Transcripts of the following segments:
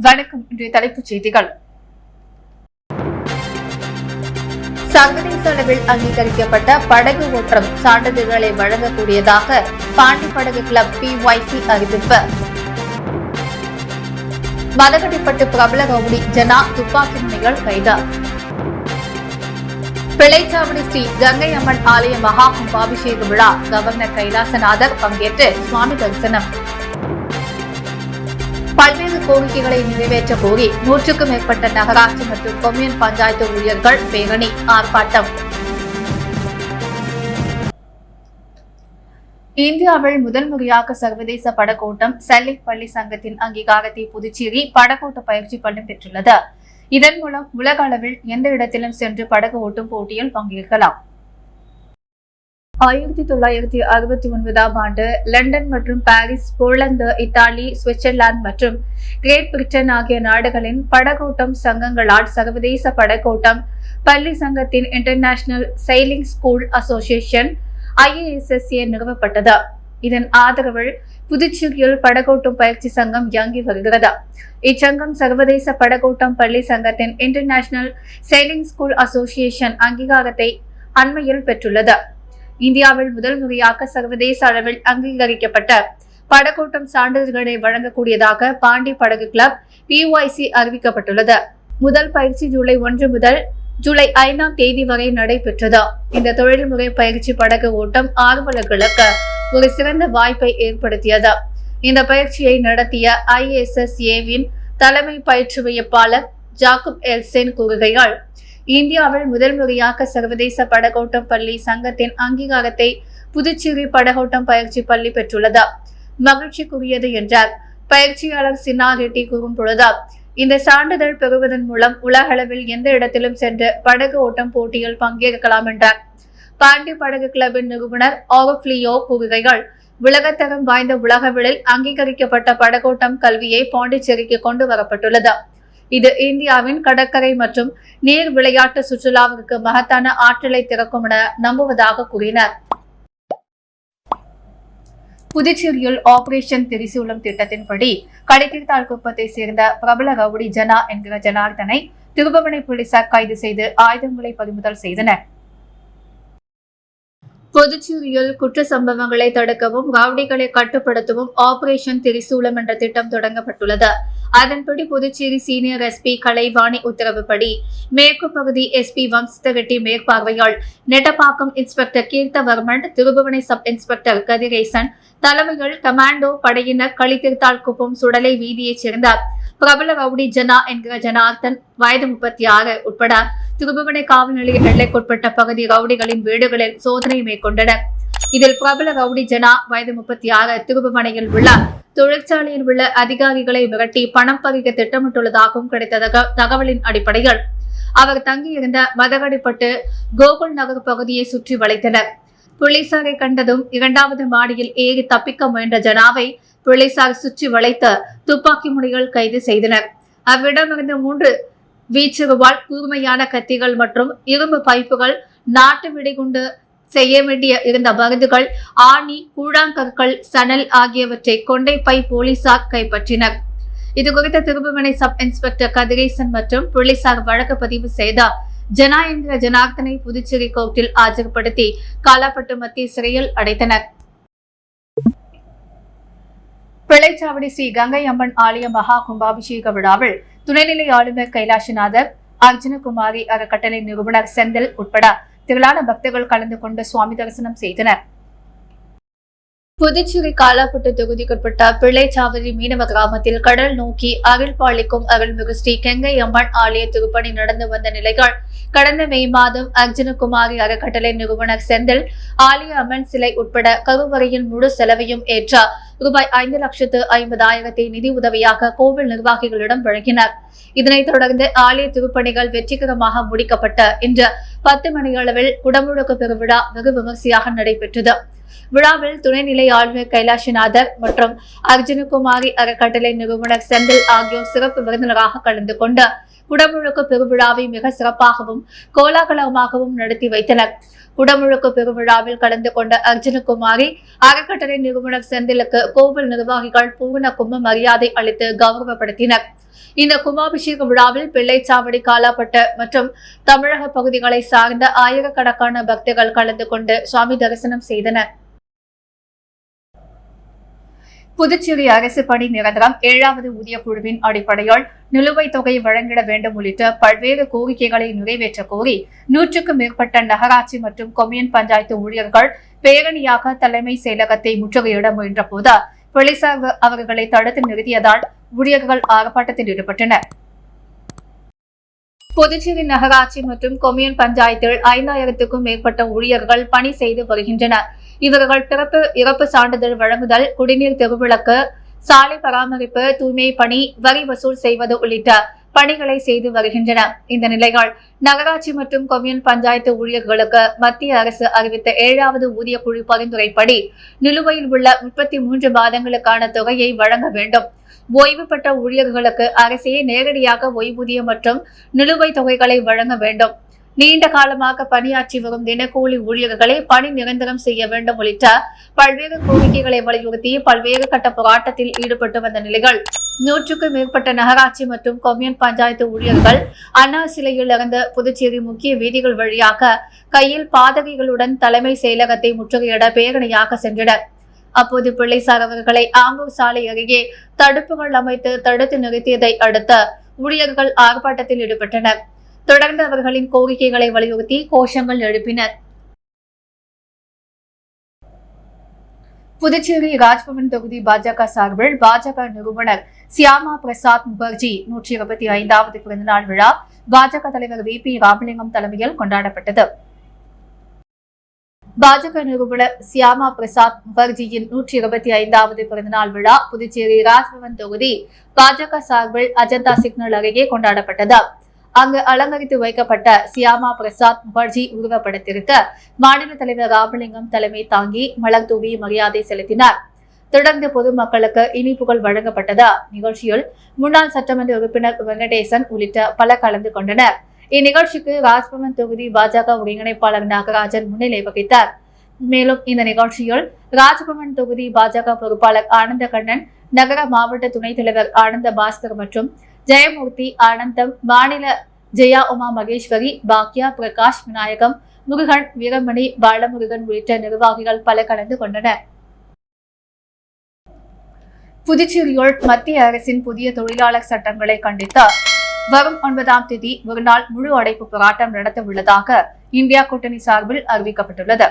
வணக்கம். இன்றைய தலைப்புச் செய்திகள். சர்வதேச அளவில் அங்கீகரிக்கப்பட்ட படகு ஓட்டம் சான்றிதழ்களை வழங்கக்கூடியதாக பாண்டி படகு கிளப் PYC அறிவிப்பு. மதகடிப்பட்டு பிரபல ரவுடி ஜனா துப்பாக்கி முனைகள் கைது. பிள்ளைச்சாவடி ஸ்ரீ கங்கை அம்மன் ஆலய மகா கும்பாபிஷேக விழா கவர்னர் கைலாசநாதர் பங்கேற்று சுவாமி தரிசனம். பல்வேறு கோரிக்கைகளை நிறைவேற்ற கோரி 100க்கும் மேற்பட்ட நகராட்சி மற்றும் கொம்யூன் பஞ்சாயத்து ஊழியர்கள் பேரணி ஆர்ப்பாட்டம். இந்தியாவில் முதல் முறையாக சர்வதேச படகோட்டம் செல்லிக் பள்ளி சங்கத்தின் அங்கீகாரத்தை புதுச்சேரி படகோட்ட பயிற்சி பள்ளி பெற்றுள்ளது. இதன் மூலம் உலக அளவில் எந்த இடத்திலும் சென்று படகு ஓட்டும் போட்டியில் பங்கேற்கலாம். 1969ஆம் ஆண்டு லண்டன் மற்றும் பாரிஸ், போலந்து, இத்தாலி, சுவிட்சர்லாந்து மற்றும் கிரேட் பிரிட்டன் ஆகிய நாடுகளின் படகோட்டம் சங்கங்களால் சர்வதேச படகோட்டம் பள்ளி சங்கத்தின் international sailing school association IASSA நிறுவப்பட்டது. இதன் ஆதரவில் புதுச்சேரியில் படகோட்டும் பயிற்சி சங்கம் இயங்கி வருகிறது. இச்சங்கம் சர்வதேச படகோட்டம் பள்ளி சங்கத்தின் இன்டர்நேஷனல் செயிலிங் ஸ்கூல் அசோசியேஷன் அங்கீகாரத்தை அண்மையில் பெற்றுள்ளது. இந்தியாவில் முதல் முறையாக சர்வதேச அளவில் அங்கீகரிக்கப்பட்ட படகோட்டம் சான்றிதழ்களை வழங்கக்கூடியதாக பாண்டி படகு கிளப் PYC அறிவிக்கப்பட்டுள்ளது. முதல் பயிற்சி ஜூலை 1 முதல் ஜூலை 5ஆம் தேதி வரை நடைபெற்றது. இந்த தொழில்முறை பயிற்சி படகு ஓட்டம் ஆர்வலர்களுக்கு ஒரு சிறந்த வாய்ப்பை ஏற்படுத்தியது. இந்த பயிற்சியை நடத்திய ISSA-வின் தலைமை பயிற்றுவிப்பாளர் ஜாக்குப் எல்சென் கூறுகையால், இந்தியாவில் முதல் முறையாக சர்வதேச படகோட்டம் பள்ளி சங்கத்தின் அங்கீகாரத்தை புதுச்சேரி படகோட்டம் பயிற்சி பள்ளி பெற்றுள்ளது. மகிழ்ச்சிக்குரியது என்றார். பயிற்சியாளர் சின்னா ரெட்டி கூறும் பொழுது, இந்த சான்றிதழ் பெறுவதன் மூலம் உலக அளவில் எந்த இடத்திலும் சென்று படகு ஓட்டம் போட்டியில் பங்கேற்கலாம் என்றார். பாண்டி படகு கிளப்பின் நிறுவனர் ஆகப்லியோ கூறுகைகள், உலகத்தரம் வாய்ந்த உலகளவில் அங்கீகரிக்கப்பட்ட படகோட்டம் கல்வியை பாண்டிச்சேரிக்கு கொண்டு வரப்பட்டுள்ளது. இது இந்தியாவின் கடற்கரை மற்றும் நீர் விளையாட்டு சுற்றுலாவிற்கு மகத்தான ஆற்றலை திறக்கும் என நம்புவதாக கூறினார். புதுச்சேரியில் ஆபரேஷன் திரிசூலம் திட்டத்தின்படி கடைத்தீர்த்தால் குப்பத்தை சேர்ந்த பிரபல ரவுடி ஜனா என்கிற ஜனார்தனை திருபுவனை போலீசார் கைது செய்து ஆயுதங்களை பறிமுதல் செய்தனர். புதுச்சேரியில் குற்ற சம்பவங்களை தடுக்கவும் ரவுடிகளை கட்டுப்படுத்தவும் ஆபரேஷன் திரிசூலம் என்ற திட்டம் தொடங்கப்பட்டுள்ளது. அதன்படி புதுச்சேரி சீனியர் SP கலைவாணி உத்தரவுப்படி மேற்கு பகுதி SP வம்சரெட்டி மேற்பார்வையால் Nettapakkam inspector Keerthivarman, Thirubuvanai sub inspector Kathiresan தலைமையில் கமாண்டோ படையினர் களித்தீர்த்தால் குப்பம் சுடலை வீதியைச் சேர்ந்த பிரபல ரவுடி ஜனா என்கிற ஜனார்தன் வயது 36 உட்பட திருபுவனை காவல் நிலைய எல்லைக்குட்பட்ட பகுதி ரவுடிகளின் வீடுகளில் சோதனை மேற்கொண்டனர். இதில் பிரபல ரவுடி ஜனா வயது 36 திருபுவனையில் உள்ள தொழிற்சாலையில் உள்ள அதிகாரிகளை மிரட்டி பணம் பறிக்க திட்டமிட்டுள்ளதாகவும் கிடைத்த தகவலின் அடிப்படையில் அவர் தங்கியிருந்த மதகடிப்பட்டு கோகுல் நகர் பகுதியை சுற்றி வளைத்தனர். போலீசாரை கண்டதும் 2வது மாடியில் ஏறி தப்பிக்க முயன்ற ஜனாவை போலீசார் சுற்றி வளைத்து துப்பாக்கி முனைகள் கைது செய்தனர். அவ்விடமிருந்து 3 வீச்சுருவால், கூர்மையான கத்திகள் மற்றும் இரும்பு பைப்புகள், நாட்டு வெடிகுண்டு செய்ய வேண்டிய இருந்த மருந்துகள், ஆணி, கூழாங்கற்கள், சணல் ஆகியவற்றை கொண்டைப்பை போலீசார் கைப்பற்றினர். இதுகுறித்த திருபுவனை சப் இன்ஸ்பெக்டர் கதிரேசன் மற்றும் போலீசார் வழக்கு பதிவு செய்த ஜனா என்கிற ஜனார்தனை புதுச்சேரி கோர்ட்டில் ஆஜர்படுத்தி காலாப்பட்டு மத்திய சிறையில் அடைத்தனர். பிள்ளைச்சாவடி ஸ்ரீ கங்கை அம்மன் ஆலய மகா கும்பாபிஷேக விழாவில் துணைநிலை ஆளுநர் கைலாசநாதர், அர்ஜுனகுமாரி அறக்கட்டளை நிறுவனர் செந்தில் உட்பட திரளான பக்தர்கள் கலந்து கொண்டு சுவாமி தரிசனம் செய்தனர். புதுச்சேரி காலாப்பட்டு தொகுதிக்குட்பட்ட பிள்ளைச்சாவடி மீனவ கிராமத்தில் கடல் நோக்கி அருள் பாலிக்கும் அருள்மிகு ஸ்ரீ கங்கை அம்மன் ஆலய திருப்பணி நடந்து வந்த நிலைகள் கடந்த மே மாதம் அர்ஜுனகுமாரி அறக்கட்டளை நிறுவனர் செந்தில் ஆலய அம்மன் சிலை உட்பட கருவறையின் முழு செலவையும் ஏற்ற ரூபாய் 5,50,000 நிதி உதவியாக கோவில் நிர்வாகிகளிடம் வழங்கினார். இதனைத் தொடர்ந்து ஆலய திருப்பணிகள் வெற்றிகரமாக முடிக்கப்பட்ட இன்று 10 மணியளவில் குடமுழுக்கு பெருவிழா வெகு விமர்சையாக நடைபெற்றது. விழாவில் துணைநிலை ஆளுநர் கைலாசநாதர் மற்றும் அர்ஜுனகுமாரி அறக்கட்டளை நிறுவனர் செந்தில் ஆகியோர் சிறப்பு விருந்தினராக கலந்து கொண்டு குடமுழுக்கு பெருவிழாவை மிக சிறப்பாகவும் கோலாகலமாகவும் நடத்தி வைத்தனர். குடமுழுக்கு பெருவிழாவில் கலந்து கொண்ட அர்ஜுனகுமாரி அறக்கட்டளை நிறுவனர் செந்திலுக்கு கோவில் நிர்வாகிகள் பூர்ண கும்ப மரியாதை அளித்து கௌரவப்படுத்தினர். இந்த கும்பாபிஷேக விழாவில் பிள்ளைச்சாவடி, காலாப்பட்டு மற்றும் தமிழக பகுதிகளை சார்ந்த ஆயிரக்கணக்கான பக்தர்கள் கலந்து கொண்டு சுவாமி தரிசனம் செய்தனர். புதுச்சேரி அரசு பணி நிரந்தரம் 7வது ஊதிய குழுவின் அடிப்படையில் நிலுவைத் தொகை வழங்கிட வேண்டும் உள்ளிட்ட பல்வேறு கோரிக்கைகளை நிறைவேற்ற கோரி 100க்கும் மேற்பட்ட நகராட்சி மற்றும் கொம்யூன் பஞ்சாயத்து ஊழியர்கள் பேரணியாக தலைமை செயலகத்தை முற்றுகையிட முயன்றபோது போலீசார் அவர்களை தடுத்து நிறுத்தியதால் ஊழியர்கள் ஆர்ப்பாட்டத்தில் ஈடுபட்டனர். புதுச்சேரி நகராட்சி மற்றும் கொம்யூன் பஞ்சாயத்தில் 5000க்கும் மேற்பட்ட ஊழியர்கள் பணி செய்து வருகின்றனர். இவர்கள் பிறப்பு, இறப்பு சான்றிதழ் வழங்குதல், குடிநீர், தெருவிளக்கு, சாலை பராமரிப்பு, தூய்மை பணி, வரி வசூல் செய்வது உள்ளிட்ட பணிகளை செய்து வருகின்றனர். இந்த நிலையில் நகராட்சி மற்றும் கொம்யூன் பஞ்சாயத்து ஊழியர்களுக்கு மத்திய அரசு அறிவித்த 7வது ஊதிய குழு பரிந்துரைப்படி நிலுவையில் உள்ள 33 மாதங்களுக்கான தொகையை வழங்க வேண்டும். ஓய்வு பெற்ற ஊழியர்களுக்கு அரசே நேரடியாக ஓய்வூதியம் மற்றும் நிலுவைத் தொகைகளை வழங்க வேண்டும். நீண்ட காலமாக பணியாற்றி வரும் தினக்கூலி ஊழியர்களை பணி நிரந்தரம் செய்ய வேண்டும் உள்ளிட்ட பல்வேறு கோரிக்கைகளை வலியுறுத்தி பல்வேறு கட்ட போராட்டத்தில் ஈடுபட்டு வந்த நிலையில் 100க்கும் மேற்பட்ட நகராட்சி மற்றும் கொம்யூன் பஞ்சாயத்து ஊழியர்கள் அண்ணா சிலையில் இருந்து புதுச்சேரி முக்கிய வீதிகள் வழியாக கையில் பாதகைகளுடன் தலைமை செயலகத்தை முற்றுகையிட பேரணியாக சென்றனர். அப்போது போலீசார் அவர்களை ஆம்பூர் சாலை அருகே தடுப்புகள் அமைத்து தடுத்து நிறுத்தியதை அடுத்து ஊழியர்கள் ஆர்ப்பாட்டத்தில் ஈடுபட்டனர். தொடர்ந்து அவர்களின் கோரிக்கைகளை வலியுறுத்தி கோஷங்கள் எழுப்பினர். புதுச்சேரி ராஜ்பவன் தொகுதி பாஜக சார்பில் பாஜக நிறுவனர் சியாமா பிரசாத் முகர்ஜி 125வது பிறந்தநாள் விழா பாஜக தலைவர் VP ராமலிங்கம் தலைமையில் கொண்டாடப்பட்டது. பாஜக நிறுவனர் சியாமா பிரசாத் முகர்ஜியின் 125வது பிறந்தநாள் விழா புதுச்சேரி ராஜ்பவன் தொகுதி பாஜக சார்பில் அஜந்தா சிக்னல் அருகே கொண்டாடப்பட்டது. அங்கு அலங்கரித்து வைக்கப்பட்ட சியாமா பிரசாத் முகர்ஜி உருவப்படத்திற்கு மாநில தலைவர் ராமலிங்கம் தலைமை தாங்கி மலர் தூவி மரியாதை செலுத்தினார். தொடர்ந்து பொதுமக்களுக்கு இனிப்புகள் வழங்கப்பட்டது. நிகழ்ச்சியில் முன்னாள் சட்டமன்ற உறுப்பினர் வெங்கடேசன் உள்ளிட்ட பலர் கலந்து கொண்டனர். இந்நிகழ்ச்சிக்கு ராஜ்பவன் தொகுதி பாஜக ஒருங்கிணைப்பாளர் நாகராஜன் முன்னிலை வகித்தார். மேலும் இந்த நிகழ்ச்சியில் ராஜ்பவன் தொகுதி பாஜக பொறுப்பாளர் ஆனந்த கண்ணன், நகர மாவட்ட துணைத் தலைவர் ஆனந்த பாஸ்கர் மற்றும் ஜெயமூர்த்தி, ஆனந்தம், மாநில ஜெயா உமா மகேஸ்வரி, பாக்யா, பிரகாஷ், விநாயகம், முருகன், வீரமணி, பாலமுருகன் உள்ளிட்ட நிர்வாகிகள் பலர் கலந்து கொண்டனர். புதுச்சேரியில் மத்திய அரசின் புதிய தொழிலாளர் சட்டங்களை கண்டித்து வரும் 9ஆம் தேதி ஒருநாள் முழு அடைப்பு போராட்டம் நடத்த உள்ளதாக இந்தியா கூட்டணி சார்பில் அறிவிக்கப்பட்டுள்ளது.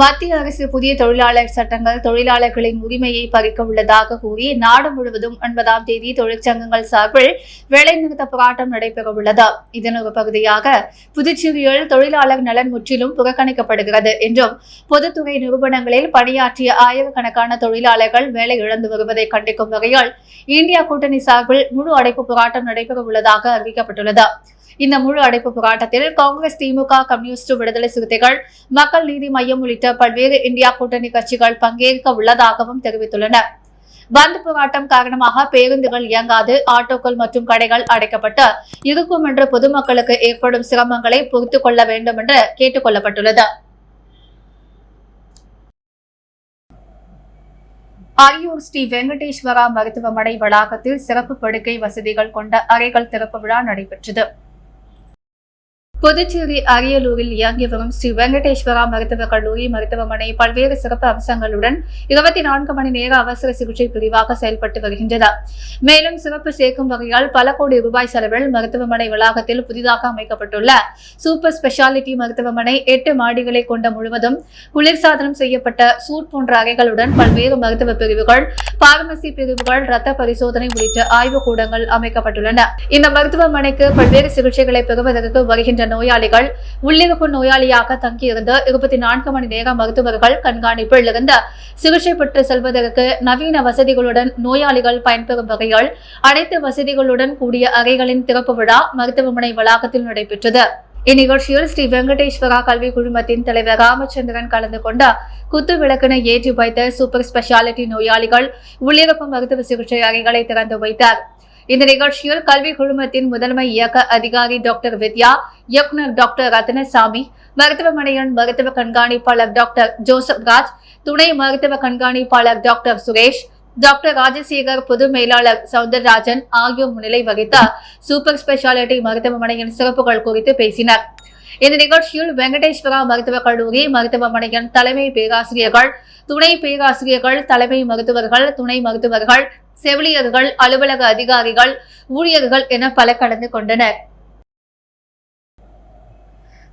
மத்திய அரசு புதிய தொழிலாளர் சட்டங்கள் தொழிலாளர்களின் உரிமையை பறிக்க உள்ளதாக கூறி நாடு முழுவதும் 9ஆம் தேதி தொழிற்சங்கங்கள் சார்பில் வேலைநிறுத்த போராட்டம் நடைபெறவுள்ளது. இதன் ஒரு பகுதியாக புதுச்சேரியில் தொழிலாளர் நலன் முற்றிலும் புறக்கணிக்கப்படுகிறது என்றும் பொதுத்துறை நிறுவனங்களில் பணியாற்றிய ஆயிரக்கணக்கான தொழிலாளர்கள் வேலை இழந்து வருவதை கண்டிக்கும் வகையில் இந்தியா கூட்டணி சார்பில் முழு அடைப்பு போராட்டம் நடைபெறவுள்ளதாக அறிவிக்கப்பட்டுள்ளது. இந்த முழு அடைப்பு போராட்டத்தில் காங்கிரஸ், திமுக, கம்யூனிஸ்ட், விடுதலை சிறுத்தைகள், மக்கள் நீதி மய்யம் உள்ளிட்ட பல்வேறு இந்தியா கூட்டணி கட்சிகள் பங்கேற்க உள்ளதாகவும் தெரிவித்துள்ளனர். பந்த் போராட்டம் காரணமாக பேருந்துகள் இயங்காது, ஆட்டோக்கள் மற்றும் கடைகள் அடைக்கப்பட்டு இருக்கும் என்று பொதுமக்களுக்கு ஏற்படும் சிரமங்களை பொறுத்துக் கொள்ள வேண்டும் என்று கேட்டுக் கொள்ளப்பட்டுள்ளது. அரியூர் ஸ்ரீ வெங்கடேஸ்வரா மருத்துவமனை வளாகத்தில் சிறப்பு படுக்கை வசதிகள் கொண்ட அறைகள் திறப்பு விழா நடைபெற்றது. புதுச்சேரி அரியலூரில் இயங்கி வரும் ஸ்ரீ வெங்கடேஸ்வரா மருத்துவக் கல்லூரி மருத்துவமனை பல்வேறு சிறப்பு அம்சங்களுடன் 24 மணி நேர அவசர சிகிச்சை பிரிவாக செயல்பட்டு வருகின்றது. மேலும் சிறப்பு சேர்க்கும் வகையால் பல கோடி ரூபாய் செலவில் மருத்துவமனை வளாகத்தில் புதிதாக அமைக்கப்பட்டுள்ள சூப்பர் ஸ்பெஷாலிட்டி மருத்துவமனை 8 மாடிகளை கொண்ட முழுவதும் குளிர்சாதனம் செய்யப்பட்ட சூட் போன்ற அறைகளுடன் பல்வேறு மருத்துவ பிரிவுகள், பார்மசி பிரிவுகள், ரத்த பரிசோதனை உள்ளிட்ட ஆய்வுக்கூடங்கள் அமைக்கப்பட்டுள்ளன. இந்த மருத்துவமனைக்கு பல்வேறு சிகிச்சைகளை பெறுவதற்கு வருகின்ற நோயாளிகள் உள்ளிருப்பு நோயாளியாக தங்கியிருந்து 24 மணி நேர மருத்துவர்கள் கண்காணிப்பில் இருந்து சிகிச்சை பெற்று செல்வதற்கு நவீன வசதிகளுடன் நோயாளிகள் பயன்பெறும் வகையில் அனைத்து வசதிகளுடன் கூடிய அறைகளின் திறப்பு விழா மருத்துவமனை வளாகத்தில் நடைபெற்றது. இந்நிகழ்ச்சியில் ஸ்ரீ வெங்கடேஸ்வரா கல்வி குழுமத்தின் தலைவர் ராமச்சந்திரன் கலந்து கொண்ட குத்து விளக்கினை ஏற்றி வைத்த சூப்பர் ஸ்பெஷாலிட்டி நோயாளிகள் உள்ளிருப்பு மருத்துவ சிகிச்சை அறைகளை திறந்து வைத்தார். இந்த நிகழ்ச்சியில் கல்வி குழுமத்தின் முதன்மை இயக்க அதிகாரி டாக்டர் வித்யா, இயக்குநர் டாக்டர் ரத்னசாமி, மருத்துவமனையின் மருத்துவ கண்காணிப்பாளர் டாக்டர் ஜோசப் ராஜ், துணை மருத்துவ கண்காணிப்பாளர் டாக்டர் சுரேஷ், டாக்டர் ராஜசேகர், பொது மேலாளர் சவுந்தரராஜன் ஆகியோர் முன்னிலை வகித்த சூப்பர் ஸ்பெஷாலிட்டி மருத்துவமனையின் சிறப்புகள் குறித்து பேசினர். இந்த நிகழ்ச்சியில் வெங்கடேஸ்வரா மருத்துவக் கல்லூரி மருத்துவமனையின் தலைமை பேராசிரியர்கள், துணை பேராசிரியர்கள், தலைமை மருத்துவர்கள், துணை மருத்துவர்கள், செவிலியர்கள், அலுவலக அதிகாரிகள், ஊழியர்கள் என பலர் கலந்து கொண்டனர்.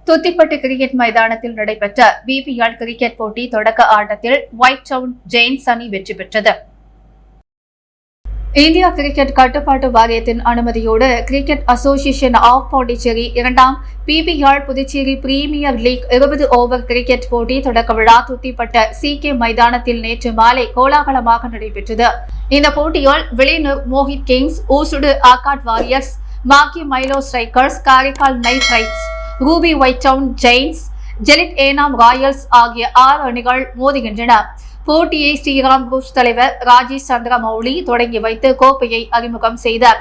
துத்திப்பட்டு கிரிக்கெட் மைதானத்தில் நடைபெற்ற BPL கிரிக்கெட் போட்டி தொடக்க ஆட்டத்தில் ஒயிட் டவுன் ஜெயின்ஸ் அணி வெற்றி பெற்றது. இந்தியா கிரிக்கெட் கட்டுப்பாட்டு வாரியத்தின் அனுமதியோடு கிரிக்கெட் அசோசியேஷன் ஆஃப் பாண்டிச்சேரி 2ஆம் PPL Puducherry premier league 20 over cricket போட்டி தொடக்க விழா துத்திப்பட்ட CK மைதானத்தில் நேற்று மாலை கோலாகலமாக நடைபெற்றது. இந்த போட்டியில் வில்லியனூர் மோஹித் கிங்ஸ், ஊசுடு ஆர்காட் வாரியர்ஸ், மாக்கி மைலோ strikers, Karaikal knight riders, ruby white town giants, ஜெலிட் ஏனாம் ராயல்ஸ் ஆகிய 6 அணிகள் மோதுகின்றன. போட்டியை ஸ்ரீராம் குரூப்ஸ் தலைவர் ராஜேஷ் சந்திர மௌலி தொடங்கி வைத்து கோப்பையை அறிமுகம் செய்தார்.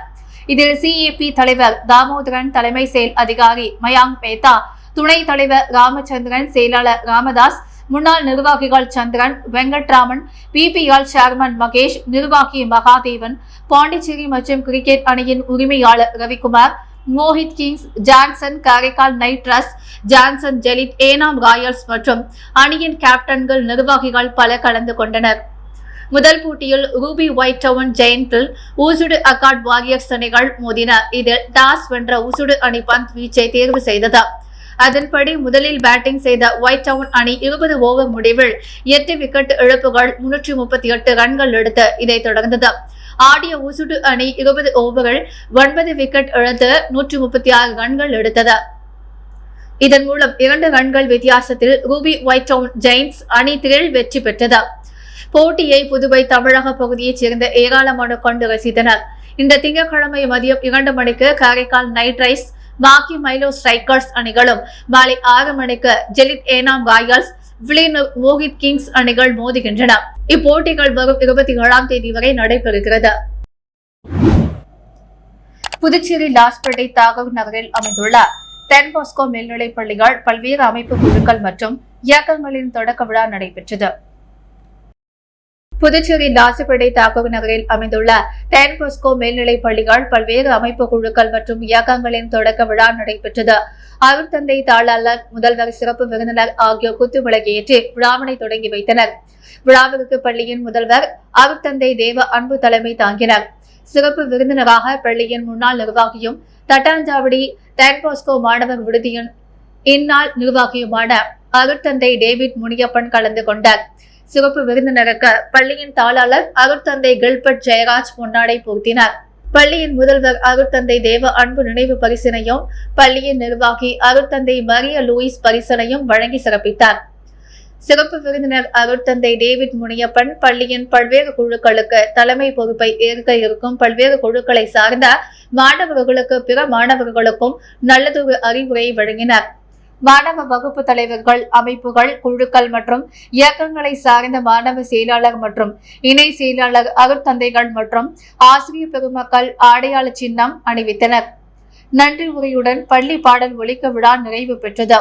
இதில் CAP தலைவர் தாமோதரன், தலைமை செயல் அதிகாரி மயாங்க் மேத்தா, துணைத் தலைவர் ராமச்சந்திரன், செயலாளர் ராமதாஸ், முன்னாள் நிர்வாகிகள் சந்திரன், வெங்கட்ராமன், PPL சேர்மன் மகேஷ், நிர்வாகி மகாதேவன், பாண்டிச்சேரி மற்றும் கிரிக்கெட் அணியின் உரிமையாளர் Ravikumar, Mohit kings, Johnson, Karaikal knight riders, Johnson, ஜெலிட் ஏனாம் ராயல்ஸ் மற்றும் அணியின் கேப்டன்கள், நிர்வாகிகள் பலர் கலந்து கொண்டனர். முதல் போட்டியில் ரூபி ஒயிட் டவுன் ஜெயின்ஸில் ஊசுடு அகாட் வாரியர்ஸ் அணிகள் மோதின. இதில் டாஸ் வென்ற ஊசுடு அணி பந்த் வீச்சை தேர்வு செய்தது. அதன்படி முதலில் பேட்டிங் செய்த ஒயிட் டவுன் அணி 20 ஓவர் முடிவில் 8 விக்கெட் இழப்புகள் 338 ரன்கள் எடுத்து இதைத் தொடர்ந்தது. ஆடிய ஊசுடு அணி 20 ஓவரில் 9 விக்கெட் இழந்து 136 ரன்கள் எடுத்தது. இதன் மூலம் 2 ரன்கள் வித்தியாசத்தில் ரூபி ஒயிட் டவுன் ஜெயின்ஸ் அணி திரில் வெற்றி பெற்றது. போட்டியை புதுவை தமிழக பகுதியைச் சேர்ந்த ஏராளமான கொண்டு ரசித்தனர். இந்த திங்கட்கிழமை மதியம் 2 மணிக்கு காரைக்கால் நைட் ரைடர்ஸ், மாக்கி மைலோ ஸ்ட்ரைக்கர்ஸ் அணிகளும், மாலை 6 மணிக்கு ஜெலிட் ஏனாம் ராயல்ஸ், வில்லியனூர் மோஹித் கிங்ஸ் அணிகள் மோதுகின்றன. இப்போட்டிகள் வரும் 27ஆம் தேதி வரை நடைபெறுகிறது. புதுச்சேரி லாஸ்பேட்டை தாகூர் நகரில் அமைந்துள்ள தென் பாஸ்கோ மேல்நிலைப் பள்ளிகள் பல்வேறு அமைப்பு குழுக்கள் மற்றும் இயக்கங்களின் தொடக்க விழா நடைபெற்றது. புதுச்சேரி லாஸ்பேட்டை தாகூர் நகரில் அமைந்துள்ள தென் பாஸ்கோ மேல்நிலைப் பள்ளிகள் பல்வேறு அமைப்பு குழுக்கள் மற்றும் இயக்கங்களின் தொடக்க விழா நடைபெற்றது. அருட்தந்தை தாளாளர், முதல்வர், சிறப்பு விருந்தினர் ஆகியோர் குத்து விளக்கேற்றி விழாவினை தொடங்கி வைத்தனர். விழாவிற்கு பள்ளியின் முதல்வர் அருட்தந்தை தேவ அன்பு தலைமை தாங்கினர். சிறப்பு விருந்தினராக பள்ளியின் முன்னாள் நிர்வாகியும் தட்டாஞ்சாவடி தென் பாஸ்கோ மாணவர் விடுதியின் இந்நாள் நிர்வாகியுமான அருட்தந்தை டேவிட் முனியப்பன் கலந்து கொண்டார். சிறப்பு விருந்தினருக்கு பள்ளியின் தாளாளர் அருட்தந்தை கில்பர்ட் ஜெயராஜ் பொன்னாடை போர்த்தினார். பள்ளியின் முதல்வர் அருட்தந்தை தேவ அன்பு நினைவு பரிசினையும், பள்ளியின் நிர்வாகி அருட்தந்தை மரிய லூயிஸ் பரிசனையும் வழங்கி சிறப்பித்தார். சிறப்பு விருந்தினர் அருட்தந்தை டேவிட் முனியப்பன் பள்ளியின் பல்வேறு குழுக்களுக்கு தலைமை பொறுப்பை ஏற்க இருக்கும் பல்வேறு குழுக்களை சார்ந்த மாணவர்களுக்கு பிற மாணவர்களுக்கும் நல்லதொரு அறிவுரை வழங்கினார். மாணவ வகுப்பு தலைவர்கள், அமைப்புகள், குழுக்கள் மற்றும் இயக்கங்களை சார்ந்த மாணவ செயலாளர் மற்றும் இணை செயலாளர், அருட்தந்தைகள் மற்றும் ஆசிரியர் பெருமக்கள் அடையாள சின்னம் அணிவித்தனர். நன்றி உரையுடன் பள்ளி பாடல் ஒலிக்க விழா நிறைவு பெற்றது.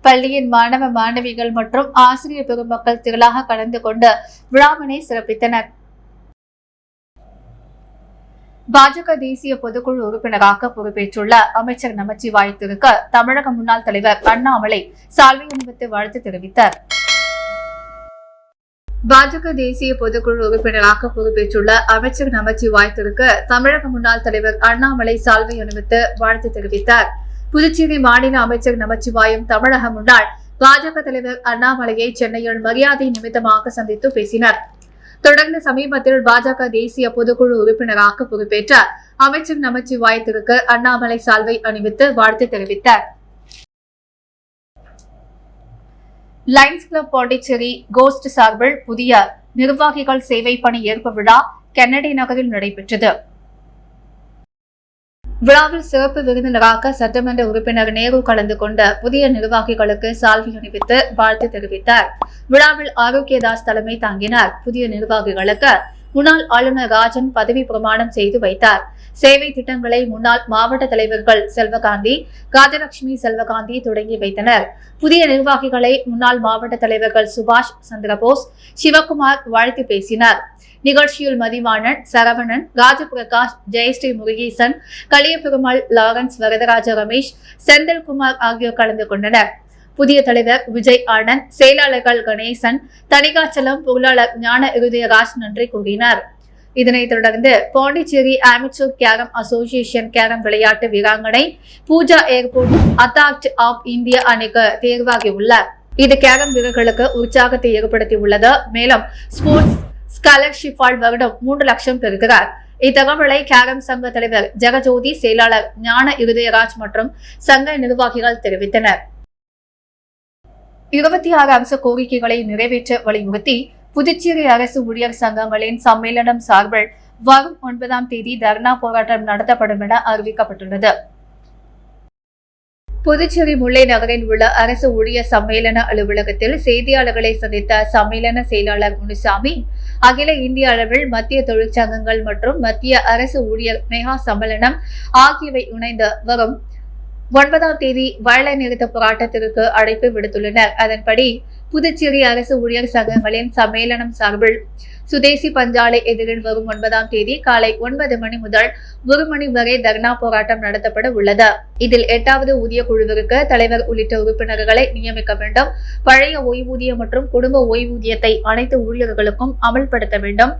பள்ளியின் மாணவ மாணவிகள் மற்றும் ஆசிரியர் பெருமக்கள் திரளாக கலந்து கொண்டு விழாவினை சிறப்பித்தனர். பாஜக தேசிய பொதுக்குழு உறுப்பினராக பொறுப்பேற்றுள்ள அமைச்சர் நமச்சிவாயத்திற்கு தமிழக முன்னாள் தலைவர் அண்ணாமலை சால்வை அணிவித்து வாழ்த்து தெரிவித்தார். பாஜக தேசிய பொதுக்குழு உறுப்பினராக பொறுப்பேற்றுள்ள அமைச்சர் நமச்சிவாயத்திற்கு தமிழக முன்னாள் தலைவர் அண்ணாமலை சால்வை அணிவித்து வாழ்த்து தெரிவித்தார். புதுச்சேரி மாநில அமைச்சர் நமச்சிவாயம் தமிழக முன்னாள் பாஜக தலைவர் அண்ணாமலையை சென்னையில் மரியாதை நிமித்தமாக சந்தித்து பேசினார். தொடர்ந்து சமீபத்தில் பாஜக தேசிய பொதுக்குழு உறுப்பினராக பொறுப்பேற்ற அமைச்சர் நமச்சிவாயத்திற்கு அண்ணாமலை சால்வை அணிவித்து வாழ்த்து தெரிவித்தார். லயன்ஸ் கிளப் பாண்டிச்சேரி கோஸ்ட் சார்பில் புதிய நிர்வாகிகள் சேவை பணி ஏற்பு விழா கென்னடி நகரில் நடைபெற்றது. விழாவில் சிறப்பு விருந்தினராக சட்டமன்ற உறுப்பினர் நேரு கலந்து கொண்ட புதிய நிர்வாகிகளுக்கு சால்வை அணிவித்து வாழ்த்து தெரிவித்தார். விழாவில் ஆரோக்கியதாஸ் தலைமை தாங்கினார். புதிய நிர்வாகிகளுக்கு முன்னாள் ஆளுநர் ராஜன் பதவி பிரமாணம் செய்து வைத்தார். சேவை திட்டங்களை முன்னாள் மாவட்ட தலைவர்கள் செல்வகாந்தி, ராஜலட்சுமி செல்வகாந்தி தொடங்கி வைத்தனர். புதிய நிர்வாகிகளை முன்னாள் மாவட்ட தலைவர்கள் சுபாஷ் சந்திரபோஸ், சிவகுமார் வாழ்த்து பேசினார். நிகழ்ச்சியில் மதிவாணன், சரவணன், ராஜபிரகாஷ், ஜெயஸ்ரீ முருகேசன், கலியபெருமாள், லாரன்ஸ், வரதராஜ ரமேஷ், செந்தில்குமார் ஆகியோர் கலந்து கொண்டனர். புதிய தலைவர் விஜய் ஆனந்த், செயலாளர்கள் கணேசன், தணிகாச்சலம், பொருளாளர் ஞான இருதயராஜ் நன்றி கூறினார். இதனைத் தொடர்ந்து Pondicherry amateur carrom association carrom விளையாட்டு வீராங்கனை Pooja airport authority of India அணிக்கு தேர்வாகியுள்ளார். இது கேரம் வீரர்களுக்கு உற்சாகத்தை ஏற்படுத்தியுள்ளது. மேலும் ஸ்போர்ட்ஸ் ஸ்காலர்ஷிப்பால் வருடம் 3 லட்சம் பெறுகிறார். இத்தகவலை கேரம் சங்க தலைவர் ஜெகஜோதி, செயலாளர் ஞான இருதயராஜ் மற்றும் சங்க நிர்வாகிகள் தெரிவித்தனர். 26 அம்ச கோரிக்கைகளை நிறைவேற்ற வலியுறுத்தி புதுச்சேரி அரசு ஊழியர் சங்கங்களின் சம்மேளனம் சார்பில் வரும் 9ஆம் தேதி தர்ணா போராட்டம் நடத்தப்படும் என அறிவிக்கப்பட்டுள்ளது. புதுச்சேரி முல்லை நகரில் உள்ள அரசு ஊழியர் சம்மேளன அலுவலகத்தில் செய்தியாளர்களை சந்தித்த சம்மேளன செயலாளர் முனுசாமி, அகில இந்திய அளவில் மத்திய தொழிற்சங்கங்கள் மற்றும் மத்திய அரசு ஊழியர் மெகா சம்மேளனம் ஆகியவை இணைந்து வரும் 9ஆம் தேதி வேலை நிறுத்த போராட்டத்திற்கு அழைப்பு விடுத்துள்ளனர். அதன்படி புதுச்சேரி அரசு ஊழியர் சங்கங்களின் சம்மேளனம் சார்பில் சுதேசி பஞ்சாலை எதிரில் வரும் 9ஆம் தேதி காலை 9 மணி முதல் 1 மணி வரை தர்ணா போராட்டம் நடத்தப்பட உள்ளது. இதில் 8வது ஊதிய குழுவிற்கு தலைவர் உள்ளிட்ட உறுப்பினர்களை நியமிக்க வேண்டும். பழைய ஓய்வூதியம் மற்றும் குடும்ப ஓய்வூதியத்தை அனைத்து ஊழியர்களுக்கும் அமல்படுத்த வேண்டும்.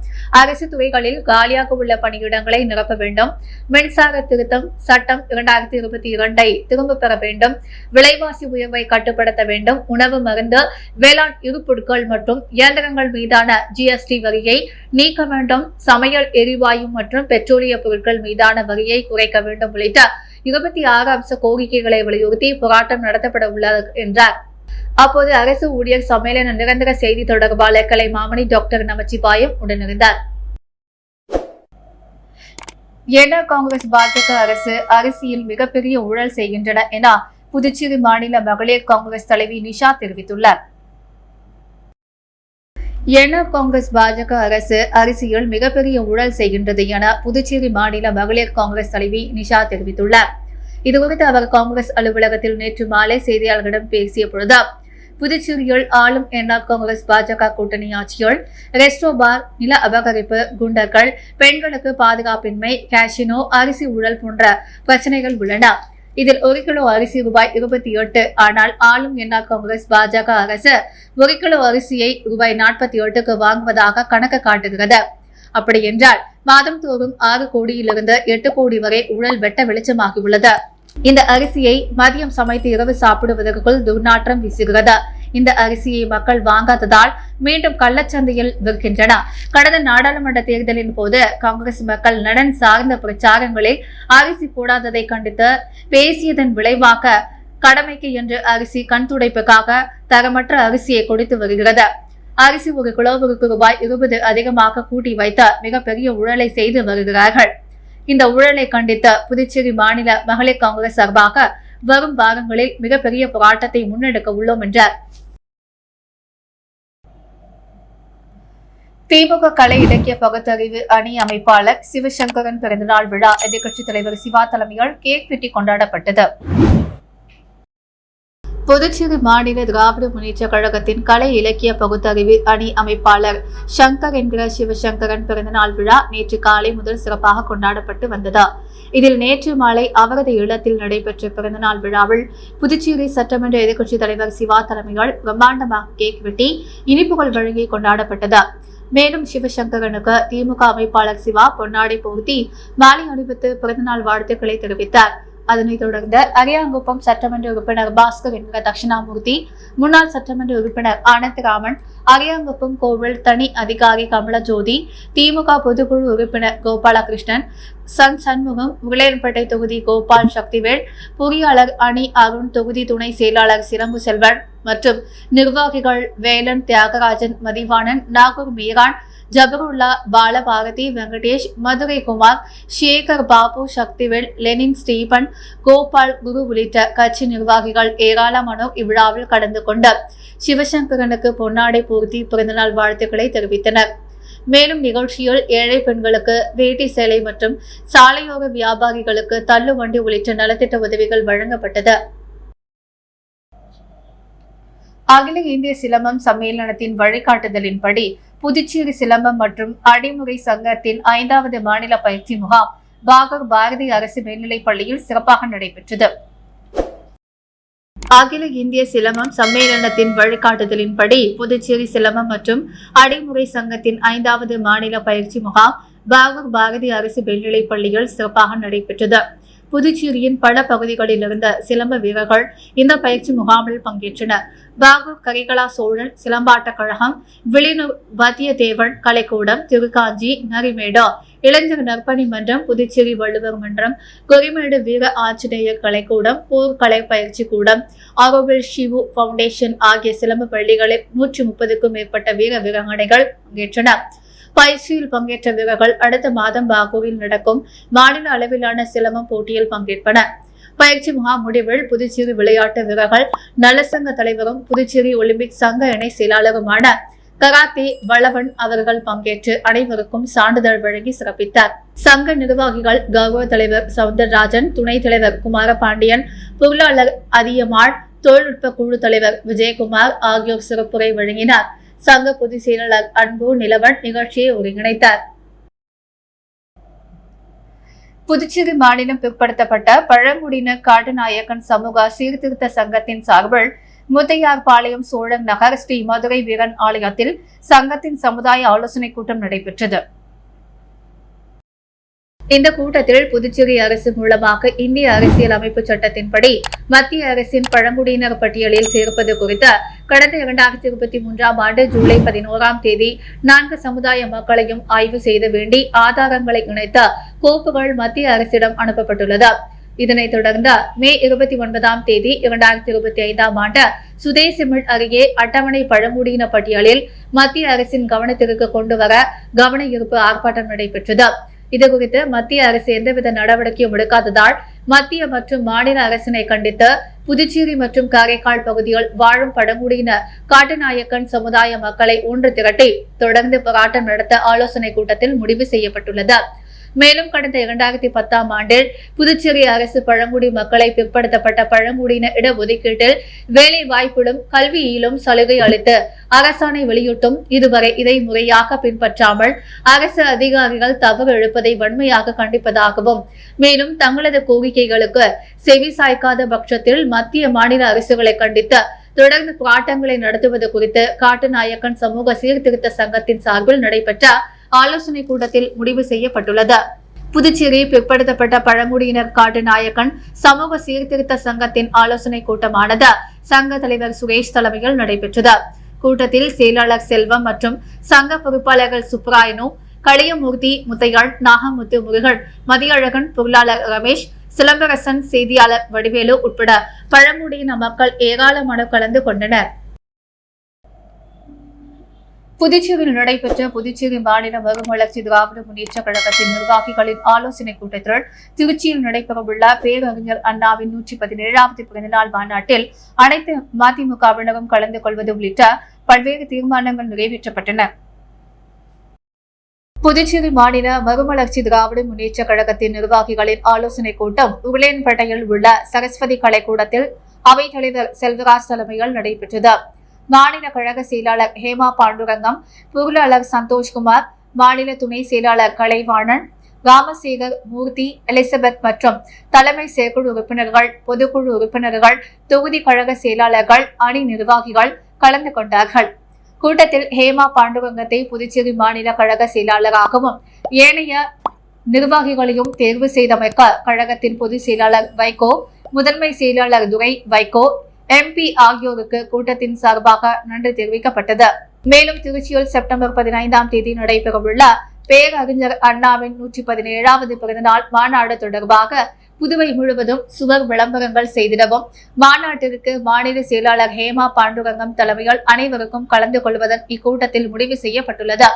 அரசு துறைகளில் காலியாக உள்ள பணியிடங்களை நிரப்ப வேண்டும். மின்சார திருத்தம் சட்டம் 2022 திரும்ப பெற வேண்டும். விலைவாசி உயர்வை கட்டுப்படுத்த வேண்டும். உணவு, மருந்து, வேளாண் இருப்பொருட்கள் மற்றும் இயந்திரங்கள் மீதான ஜிஎஸ்டி வரியை நீக்க வேண்டும். சமையல் எரிவாயு மற்றும் பெட்ரோலிய பொருட்கள் மீதான வரியை குறைக்க வேண்டும் உள்ளிட்ட 26 அம்ச கோரிக்கைகளை வலியுறுத்தி போராட்டம் நடத்தப்பட உள்ளது என்றார். அப்போது அரசு ஊழியர் சம்மேளன நிரந்தர செய்தி தொடர்பாளர் கலைமாமணி டாக்டர் நமச்சிவாயம் உடனிருந்தார். என்ஆர் காங்கிரஸ் பாஜக அரசு அரசியல் மிகப்பெரிய ஊழல் செய்கின்றன என புதுச்சேரி மாநில மகளிர் காங்கிரஸ் தலைவி நிஷா தெரிவித்துள்ளார். என்ஆர் காங்கிரஸ் பாஜக அரசு அரசியல் மிகப்பெரிய ஊழல் செய்கின்றது என புதுச்சேரி மாநில மகளிர் காங்கிரஸ் தலைவி நிஷா தெரிவித்துள்ளார். இதுகுறித்து அவர் காங்கிரஸ் அலுவலகத்தில் நேற்று மாலை செய்தியாளர்களிடம் பேசிய பொழுது, புதுச்சேரியில் ஆளும் என்ஆர் காங்கிரஸ் பாஜக கூட்டணி ஆட்சியில் ரெஸ்டோ பார், நில அபகரிப்பு, குண்டர்கள், பெண்களுக்கு பாதுகாப்பின்மை, கேசினோ, அரிசி ஊழல் போன்ற பிரச்சனைகள் உள்ளன. இதில் 1 கிலோ அரிசி ரூபாய் 28. ஆனால் ஆளும் என்ஆர் காங்கிரஸ் பாஜக அரசு 1 கிலோ அரிசியை ரூபாய் 48க்கு வாங்குவதாக கணக்கு காட்டுகிறது. அப்படி என்றால் மாதம் தோறும் 6 கோடியிலிருந்து 8 கோடி வரை ஊழல் வெட்ட வெளிச்சமாகியுள்ளது. இந்த அரிசியை மதியம் சமைத்து இரவு சாப்பிடுவதற்குள் துர்நாற்றம் வீசுகிறது. இந்த அரிசியை மக்கள் வாங்காததால் மீண்டும் கள்ளச்சந்தையில் விற்கின்றன. கடந்த நாடாளுமன்ற தேர்தலின் போது காங்கிரஸ் மக்கள் நலன் சார்ந்த பிரச்சாரங்களில் அரிசி போடாததை கண்டித்து பேசியதன் விளைவாக கடமைக்கு என்று அரிசி கண் துடைப்புக்காக தரமற்ற அரிசியை கொடுத்து வருகிறது. அரிசி 1 கிலோவிற்கு ரூபாய் 20 அதிகமாக கூட்டி வைத்து மிகப்பெரிய ஊழலை செய்து வருகிறார்கள். இந்த ஊழலை கண்டித்து புதுச்சேரி மாநில மகளிர் காங்கிரஸ் சார்பாக வரும் வாரங்களில் மிகப்பெரிய போராட்டத்தை முன்னெடுக்க உள்ளோம் என்றார். திமுக கலை இலக்கிய பகுத்தறிவு அணி அமைப்பாளர் சிவசங்கரன் பிறந்தநாள் விழா எதிர்க்கட்சித் தலைவர் சிவா தலைமையால் கேக் வெட்டி கொண்டாடப்பட்டது. புதுச்சேரி மாநில திராவிட முன்னேற்ற கழகத்தின் கலை இலக்கிய பகுத்தறிவு அணி அமைப்பாளர் சங்கர் என்கிற சிவசங்கரன் பிறந்தநாள் விழா நேற்று காலை முதல் சிறப்பாக கொண்டாடப்பட்டு வந்தது. இதில் நேற்று மாலை அவரது இல்லத்தில் நடைபெற்ற பிறந்தநாள் விழாவில் புதுச்சேரி சட்டமன்ற எதிர்க்கட்சித் தலைவர் சிவா தலைமையால் பிரம்மாண்டமாக கேக் வெட்டி இனிப்புகள் வழங்கி கொண்டாடப்பட்டது. மேலும் சிவசங்கரனுக்கு திமுக அமைப்பாளர் சிவா பொன்னாடை போர்த்தி மாலை அணிவித்து பிறந்தநாள் வாழ்த்துக்களை தெரிவித்தார். அதனைத் தொடர்ந்து அரியாங்குப்பம் சட்டமன்ற உறுப்பினர் பாஸ்கர் என்கிற தட்சிணாமூர்த்தி, முன்னாள் சட்டமன்ற உறுப்பினர் ஆனந்தராமன், அரியாங்குப்பம் கோவில் தனி அதிகாரி கமலஜோதி, திமுக பொதுக்குழு உறுப்பினர் கோபாலகிருஷ்ணன், சண்முகம், உருளையன்பேட்டை தொகுதி கோபால் சக்திவேல், பொறியாளர் அணி அருண், தொகுதி துணை செயலாளர் சிரம்பு செல்வன் மற்றும் நிர்வாகிகள் வேலன், தியாகராஜன், மதிவாணன், நாகூர் மீரான், ஜபருல்லா, பாலபாரதி, வெங்கடேஷ், மதுரை குமார், சேகர் பாபு, சக்திவேல், லெனின், ஸ்டீபன், கோபால், குரு உள்ளிட்ட கட்சி நிர்வாகிகள் ஏராளமானோர் இவ்விழாவில் கலந்து கொண்டு சிவசங்கரனுக்கு பொன்னாடை போர்த்தி பிறந்தநாள் வாழ்த்துக்களை தெரிவித்தனர். மேலும் நிகழ்ச்சியில் ஏழை பெண்களுக்கு வேட்டி சேலை மற்றும் சாலையோர வியாபாரிகளுக்கு தள்ளுவண்டி உள்ளிட்ட நலத்திட்ட உதவிகள் வழங்கப்பட்டது. அகில இந்திய சிலம்பம் சம்மேளனத்தின் வழிகாட்டுதலின்படி புதுச்சேரி சிலம்பம் மற்றும் அடிமுறை சங்கத்தின் 5வது மாநில பயிற்சி முகாம் பாகூர் பாரதி அரசு மேல்நிலைப் பள்ளியில் சிறப்பாக நடைபெற்றது. அகில இந்திய சிலம்பம் சம்மேளனத்தின் வழிகாட்டுதலின்படி புதுச்சேரி சிலம்பம் மற்றும் அடிமுறை சங்கத்தின் 5வது மாநில பயிற்சி முகாம் பாகூர் பாரதி அரசு மேல்நிலைப் பள்ளியில் சிறப்பாக நடைபெற்றது. புதுச்சேரியின் பல பகுதிகளில் இருந்த சிலம்ப வீரர்கள் இந்த பயிற்சி முகாமில் பங்கேற்றனர். பாகூர் கரிகலா சோழன் சிலம்பாட்டக் கழகம், விளிநூர் வத்தியத்தேவன் கலைக்கூடம், திருக்காஞ்சி நரிமேடு இளைஞர் நற்பணி மன்றம், புதுச்சேரி வள்ளுவர் மன்றம், கொரிமேடு வீர ஆஞ்சநேயர் கலைக்கூடம், போர் கலை பயிற்சி கூடம், ஆரோவில் ஷிவு பவுண்டேஷன் ஆகிய சிலம்ப பள்ளிகளில் 130க்கும் மேற்பட்ட வீர வீராங்கனைகள் பங்கேற்றனர். பயிற்சியில் பங்கேற்ற வீரர்கள் அடுத்த மாதம் பாகூரில் நடக்கும் மாநில அளவிலான சிலம்பம் போட்டியில் பங்கேற்பனர். பயிற்சி முகாம் முடிவில் புதுச்சேரி விளையாட்டு வீரர்கள் நலசங்க தலைவரும் புதுச்சேரி ஒலிம்பிக் சங்க இணை செயலாளருமான கராத்தே வளவன் அவர்கள் பங்கேற்று அனைவருக்கும் சான்றிதழ் வழங்கி சிறப்பித்தார். சங்க நிர்வாகிகள் கௌரவ தலைவர் சவுந்தரராஜன், துணைத் தலைவர் குமாரபாண்டியன், பொருளாளர் அதியமாள், தொழில்நுட்ப குழு தலைவர் விஜயகுமார் ஆகியோர் சிறப்புரை வழங்கினார். சங்க பொதுச் செயலாளர் அன்பு நிலவன் நிகழ்ச்சியை ஒருங்கிணைத்தார். புதுச்சேரி மாநிலம் பிற்படுத்தப்பட்ட பழங்குடியினர் காட்டுநாயக்கன் சமூக சீர்திருத்த சங்கத்தின் சார்பில் முத்தையார்பாளையம் சோழன் நகர் ஸ்ரீ மதுரை வீரன் ஆலயத்தில் சங்கத்தின் சமுதாய ஆலோசனைக் கூட்டம் நடைபெற்றது. இந்த கூட்டத்தில் புதுச்சேரி அரசு மூலமாக இந்திய அரசியல் அமைப்பு சட்டத்தின்படி மத்திய அரசின் பழங்குடியினர் பட்டியலில் சேர்ப்பது குறித்து கடந்த 2023ஆம் ஆண்டு ஜூலை 11ஆம் தேதி 4 சமுதாய மக்களையும் ஆய்வு செய்த வேண்டி ஆதாரங்களை இணைத்த கோப்புகள் மத்திய அரசிடம் அனுப்பப்பட்டுள்ளது. இதனைத் தொடர்ந்து மே 29ஆம் தேதி 2025ஆம் ஆண்டு சுதேசிமிழ் அருகே அட்டவணை பழங்குடியின பட்டியலில் மத்திய அரசின் கவனத்திற்கு கொண்டுவர கவன ஈர்ப்பு ஆர்ப்பாட்டம் நடைபெற்றது. இதுகுறித்து மத்திய அரசு எந்தவித நடவடிக்கையும் எடுக்காததால் மத்திய மற்றும் மாநில அரசினை கண்டித்து புதுச்சேரி மற்றும் காரைக்கால் பகுதியில் வாழும் பழங்குடியின காட்டுநாயக்கன் சமுதாய மக்களை ஒன்று திரட்டி தொடர்ந்து போராட்டம் நடத்த ஆலோசனை கூட்டத்தில் முடிவு செய்யப்பட்டுள்ளது. மேலும் கடந்த 2010ஆம் ஆண்டில் புதுச்சேரி அரசு பழங்குடி மக்களை பிற்படுத்தப்பட்ட பழங்குடியின இடஒதுக்கீட்டில் வேலை வாய்ப்பிலும் கல்வியிலும் சலுகை அளித்து அரசாணை வெளியிட்டும் இதுவரை இதை முறையாக பின்பற்றாமல் அரசு அதிகாரிகள் தவறு இழுப்பதை வன்மையாக கண்டிப்பதாகவும், மேலும் தங்களது கோரிக்கைகளுக்கு செவி சாய்க்காத பட்சத்தில் மத்திய மாநில அரசுகளை கண்டித்து தொடர்ந்து போராட்டங்களை நடத்துவது குறித்து காட்டுநாயக்கன் சமூக சீர்திருத்த சங்கத்தின் சார்பில் நடைபெற்ற ஆலோசனை கூட்டத்தில் முடிவு செய்யப்பட்டுள்ளது. புதுச்சேரி பிற்படுத்தப்பட்ட பழங்குடியினர் காட்டுநாயக்கன் சமூக சீர்திருத்த சங்கத்தின் ஆலோசனை கூட்டமானது சங்க தலைவர் சுரேஷ் தலைமையில் நடைபெற்றது. கூட்டத்தில் செயலாளர் செல்வம் மற்றும் சங்க பொறுப்பாளர்கள் சுப்ராயனு, களியமூர்த்தி, முத்தையாள், நாகமுத்து முருகன், மதியழகன், பொருளாளர் ரமேஷ், சிலம்பரசன், செய்தியாளர் வடிவேலு உட்பட பழங்குடியின மக்கள் ஏராளமானோர் கலந்து கொண்டனர். புதுச்சேரியில் நடைபெற்ற புதுச்சேரி மாநில மறுமலர்ச்சி திராவிட முன்னேற்ற கழகத்தின் நிர்வாகிகளின் ஆலோசனைக் கூட்டத்தில் திருச்சியில் நடைபெறவுள்ள பேரறிஞர் அண்ணாவின் 117வது பிறந்தநாள் மாநாட்டில் அனைத்து மதிமுகவினரும் கலந்து கொள்வது உள்ளிட்ட பல்வேறு தீர்மானங்கள் நிறைவேற்றப்பட்டன. புதுச்சேரி மாநில மறுமலர்ச்சி திராவிட முன்னேற்ற கழகத்தின் நிர்வாகிகளின் ஆலோசனைக் கூட்டம் உருளையன்பேட்டையில் உள்ள சரஸ்வதி கலைக்கூடத்தில் அவைத்தலைவர் செல்வராஜ் தலைமையில் நடைபெற்றது. மாநில கழக செயலாளர் ஹேமா பாண்டுரங்கம், பொருளாளர் சந்தோஷ்குமார், மாநில துணை செயலாளர் கலைவாணன், ராமசேகர், மூர்த்தி, எலிசபெத் மற்றும் தலைமை செயற்குழு உறுப்பினர்கள், பொதுக்குழு உறுப்பினர்கள், தொகுதி கழக செயலாளர்கள், அணி நிர்வாகிகள் கலந்து கொண்டார்கள். கூட்டத்தில் ஹேமா பாண்டுரங்கத்தை புதுச்சேரி மாநில கழக செயலாளராகவும் ஏனைய நிர்வாகிகளையும் தேர்வு செய்தமைக்க கழகத்தின் பொதுச் செயலாளர் வைகோ, முதன்மை செயலாளர் துரை வைகோ, MP ஆகியோருக்கு கூட்டத்தின் சார்பாக நன்றி தெரிவிக்கப்பட்டது. மேலும் திருச்சியில் செப்டம்பர் 15ஆம் தேதி நடைபெறவுள்ள பேரறிஞர் அண்ணாவின் 117வது பிறந்தநாள் மாநாடு தொடர்பாக புதுவை முழுவதும் சுவர் விளம்பரங்கள் செய்திடவும் மாநாட்டிற்கு மாநில செயலாளர் ஹேமா பாண்டுரங்கம் தலைமையில் அனைவருக்கும் கலந்து கொள்வதன் இக்கூட்டத்தில் முடிவு செய்யப்பட்டுள்ளது.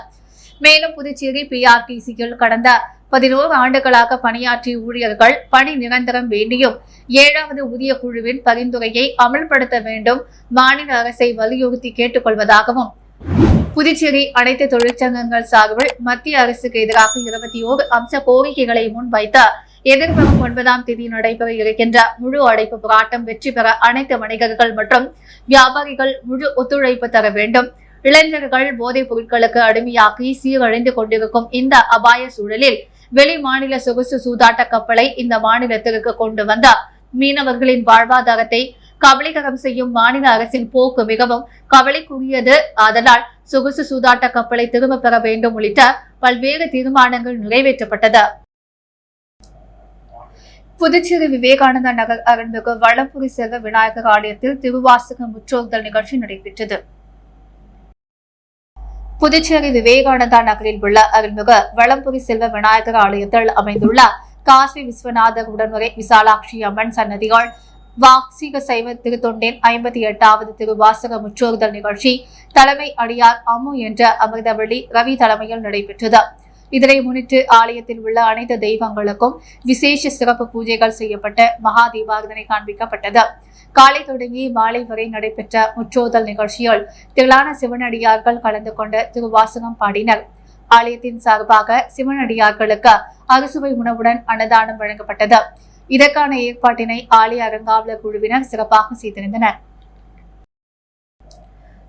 மேலும் புதுச்சேரி PRTCயில் கடந்த 11 ஆண்டுகளாக பணியாற்றிய ஊழியர்கள் பணி நிரந்தரம் வேண்டியும் 7வது ஊதிய குழுவின் பரிந்துரையை அமல்படுத்த வேண்டும் மாநில அரசை வலியுறுத்தி கேட்டுக் கொள்வதாகவும், புதுச்சேரி அனைத்து தொழிற்சங்கங்கள் சார்பில் மத்திய அரசுக்கு எதிராக 21 அம்ச கோரிக்கைகளை முன்வைத்த எதிர்வரும் 9ஆம் தேதி நடைபெற இருக்கின்ற முழு அடைப்பு போராட்டம் வெற்றி பெற அனைத்து வணிகர்கள் மற்றும் வியாபாரிகள் முழு ஒத்துழைப்பு தர வேண்டும். இளைஞர்கள் போதைப் பொருட்களுக்கு அடிமையாகி சீரழிந்து கொண்டிருக்கும் இந்த அபாய சூழலில் வெளி மாநில சொகுசு சூதாட்ட கப்பலை இந்த மாநிலத்திற்கு கொண்டு வந்த மீனவர்களின் வாழ்வாதாரத்தை கபலீகரம் செய்யும் மாநில அரசின் போக்கு மிகவும் கவலைக்குரியது. அதனால் சொகுசு சூதாட்ட கப்பலை திரும்ப பெற வேண்டும் உள்ளிட்ட பல்வேறு தீர்மானங்கள் நிறைவேற்றப்பட்டது. புதுச்சேரி விவேகானந்தா நகர் அருள்மிகு வளம்புரி செல்வ விநாயகர் ஆலயத்தில் திருவாசக முற்றோதல் நிகழ்ச்சி நடைபெற்றது. புதுச்சேரி விவேகானந்தா நகரில் உள்ள அருள்மிகு வளம்புரி செல்வ விநாயகர் ஆலயத்தில் அமைந்துள்ள காசி விஸ்வநாதர் உடனுரை விசாலாட்சி அம்மன் சன்னதிகள் வாசிக சைவ திருத்தொண்டின் 58வது திருவாசக முற்றோதல் நிகழ்ச்சி தலைமை அடியார் அம்மு என்ற அமிர்தவள்ளி ரவி தலைமையில் நடைபெற்றது. இதனை முன்னிட்டு ஆலயத்தில் உள்ள அனைத்து தெய்வங்களுக்கும் விசேஷ சிறப்பு பூஜைகள் செய்யப்பட்டு மகா தீபாரதனை காண்பிக்கப்பட்டது. காலை தொடங்கி மாலை வரை நடைபெற்ற முற்றோதல் நிகழ்ச்சியில் திரளான சிவனடியார்கள் கலந்து கொண்டு திருவாசகம் பாடினர். ஆலயத்தின் சார்பாக சிவனடியார்களுக்கு அறுசுவை உணவுடன் அன்னதானம் வழங்கப்பட்டது. இதற்கான ஏற்பாட்டினை ஆலய அறங்காவலர் குழுவினர் சிறப்பாக செய்திருந்தனர்.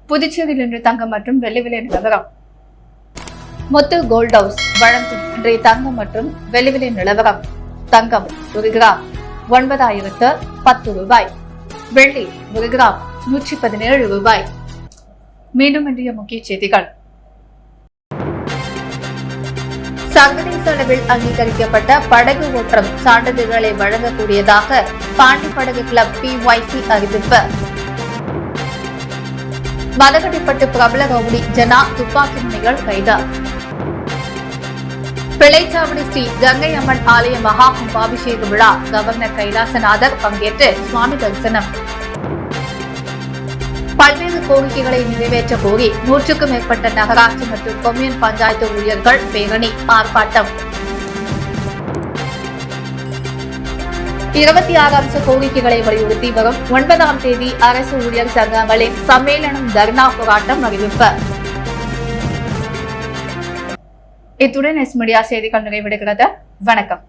புதுச்சேரியில் இன்று தங்கம் மற்றும் வெள்ளி விலை நிலவரம். முத்து கோல்ட் ஹவுஸ் வழங்கும் இன்றைய தங்கம் மற்றும் வெள்ளி விலை நிலவரம். தங்கம் 1 கிராம் 9,010 ரூபாய். வெள்ளி 1 கிராம் 117 ரூபாய். மீண்டும் இன்றைய முக்கிய செய்திகள். சர்வதேச அளவில் அங்கீகரிக்கப்பட்ட படகு ஓட்டம் சான்றிதழ்களை வழங்கக்கூடியதாக பாண்டி படகு கிளப் PYC அறிவிப்பு. மதகடிப்பட்டு பிரபல ரவுடி ஜனா துப்பாக்கி முனைகள் கைது. பிள்ளைச்சாவடி ஸ்ரீ கங்கை அம்மன் ஆலய மகா கும்பாபிஷேக விழா கவர்னர் கைலாசநாதர் பங்கேற்று சுவாமி தரிசனம். பல்வேறு கோரிக்கைகளை நிறைவேற்ற கோரி 100க்கும் மேற்பட்ட நகராட்சி மற்றும் கொம்யூன் பஞ்சாயத்து ஊழியர்கள் பேரணி ஆர்ப்பாட்டம். 26 அம்ச கோரிக்கைகளை வலியுறுத்தி வரும் 9ஆம் தேதி அரசு ஊழியர் சங்கங்களின் சம்மேளனம் தர்ணா போராட்டம் அறிவிப்பு. இத்துடன் எஸ் மீடியா செய்திகள் நிறைவடைகிறது. வணக்கம்.